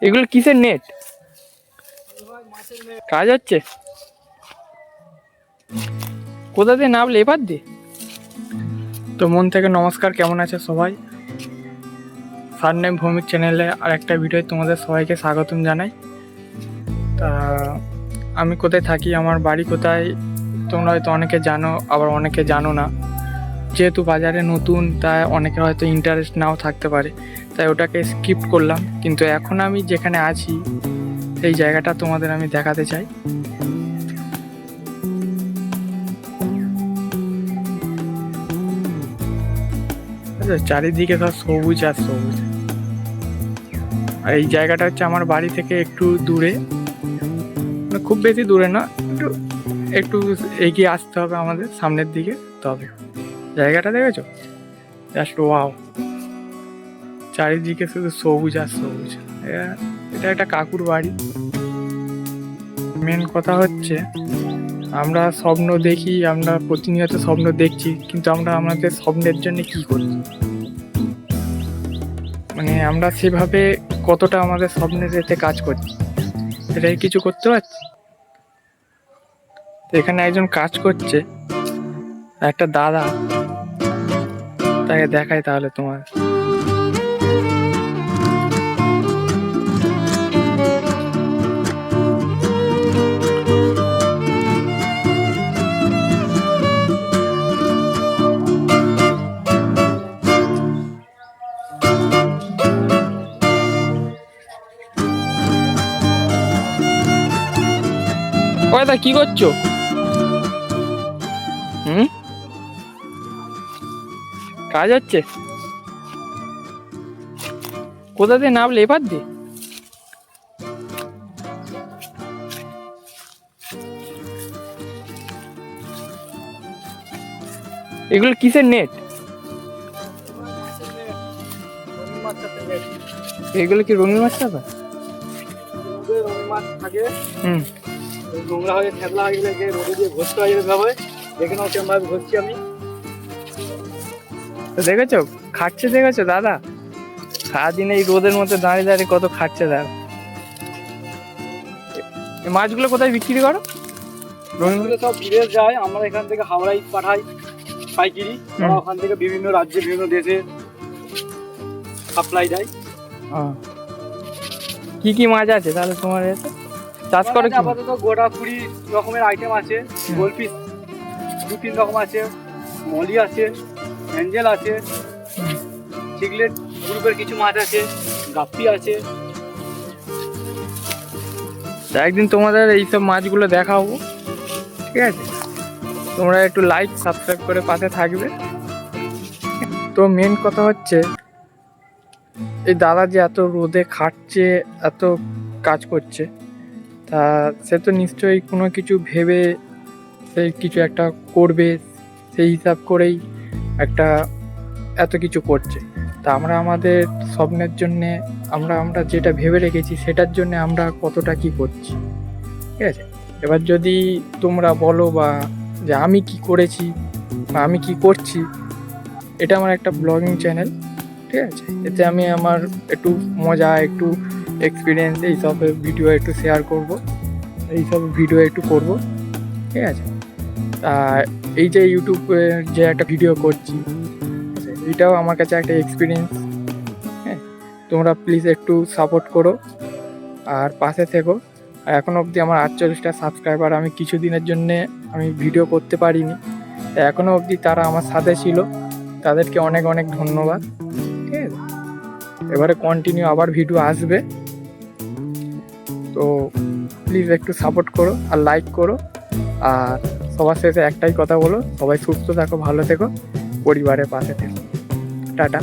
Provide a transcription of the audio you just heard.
এগুলো কিসের নেট? কাজ হচ্ছে? কোথা দিয়ে নামলে? এবার দিয়ে? তো মন থেকে নমস্কার, কেমন আছে সবাই? সারনেম ভৌমিক চ্যানেলে আর একটা ভিডিও তোমাদের সবাইকে স্বাগতম জানাই। তা আমি কোথায় থাকি, আমার বাড়ি কোথায়, তোমরা হয়তো অনেকে জানো, আবার অনেকে জানো না। যেহেতু বাজারে নতুন, তাই অনেকের হয়তো ইন্টারেস্ট নাও থাকতে পারে, তাই ওটাকে স্কিপ করলাম। কিন্তু এখন আমি যেখানে আছি সেই জায়গাটা তোমাদের আমি দেখাতে চাই। চারিদিকে সব সবুজ আর সবুজ। আর এই জায়গাটা হচ্ছে আমার বাড়ি থেকে একটু দূরে, মানে খুব বেশি দূরে না, একটু একটু এগিয়ে আসতে হবে আমাদের সামনের দিকে। তবে জায়গাটা দেখেছো? জাস্ট ওয়াও, চারিদিকে শুধু সবুজ আর সবুজ। এটা একটা কাকুর বাড়ি। মেন কথা হচ্ছে, আমরা স্বপ্ন দেখি, আমরা প্রতিনিয়ত স্বপ্ন দেখছি, কিন্তু আমরা আমাদের স্বপ্নের জন্য কি করছি? মানে আমরা সেভাবে কতটা আমাদের স্বপ্নের যেতে কাজ করছি, সেটাই কিছু করতে পারছি? তো এখানে একজন কাজ করছে, একটা দাদা, তাকে দেখায় তাহলে তোমার। ও দাদা, কি করছো? কাজ হচ্ছে? কোথা দিয়ে নামলে? এবার দিয়ে? এগুলো কিসের নেট? এগুলো কি রঙিন মাছ থাকে? নোংরা হয়ে ফেলা হয়ে গেলে রোদে দিয়ে ঘষতে হয়, এভাবে দেখে নাও কেমন ভাবে ঘষছি আমি। দেখেছো খাচ্ছে? দেখেছো দাদা সারাদিন এই রোদের মধ্যে দাঁড়িয়ে দাঁড়িয়ে কত খাচ্ছে দাদা। এই মাছগুলো কোথায় বিক্রি করো? রঙিনগুলো সব বিদেশ যায়, আমরা এখান থেকে হাওড়ায় পাঠাই পাইকিরি, ওখান থেকে বিভিন্ন রাজ্যে বিভিন্ন দেশে সাপ্লাই দেয়। কি কি মাছ আছে তাহলে তোমার এতে? চাষ করো কি? আপাতত গোটা 20 রকমের আইটেম আছে। গোলফিশ 2-3 রকম আছে, মলি আছে, অ্যাঞ্জেল আছে, চিগলেট গ্রুপের কিছু মাছ আছে, গাপ্পি আছে। একদিন তোমাদের এইসব মাছগুলো দেখাবো, ঠিক আছে? তোমরা একটু লাইক সাবস্ক্রাইব করে পাশে থাকবে। তো মেন কথা হচ্ছে, এই দাদা যে এত রোদে খাটছে, এত কাজ করছে, তা সে তো নিশ্চয়ই কোনো কিছু ভেবে সে কিছু একটা করবে, সেই হিসাব করেই একটা এত কিছু করছে। তা আমরা আমাদের স্বপ্নের জন্যে, আমরা যেটা ভেবে রেখেছি সেটার জন্য আমরা কতটা কি করছি, ঠিক আছে? এবার যদি তোমরা বলো বা যে আমি কি করেছি বা আমি কি করছি, এটা আমার একটা ব্লগিং চ্যানেল, ঠিক আছে? এতে আমি আমার একটু মজা, একটু এক্সপিরিয়েন্স, এইসব ভিডিও একটু শেয়ার করব, এইসব ভিডিও একটু করব, ঠিক আছে? তা এই যে ইউটিউবে যে একটা ভিডিও করছি, এটাও আমার কাছে একটা এক্সপিরিয়েন্স। হ্যাঁ, তোমরা প্লিজ একটু সাপোর্ট করো আর পাশে থেকো। আর এখনও অবধি আমার 48টা সাবস্ক্রাইবার, আমি কিছু দিনের জন্যে আমি ভিডিও করতে পারিনি, এখনও অবধি তারা আমার সাথে ছিল, তাদেরকে অনেক অনেক ধন্যবাদ, ঠিক আছে? এবারে কন্টিনিউ আবার ভিডিও আসবে, তো প্লিজ একটু সাপোর্ট করো আর লাইক করো। আর সবার শেষে একটাই কথা বলো, সবাই সুস্থ থাকো, ভালো থেকো, পরিবারের পাশে থেকো। টাটা।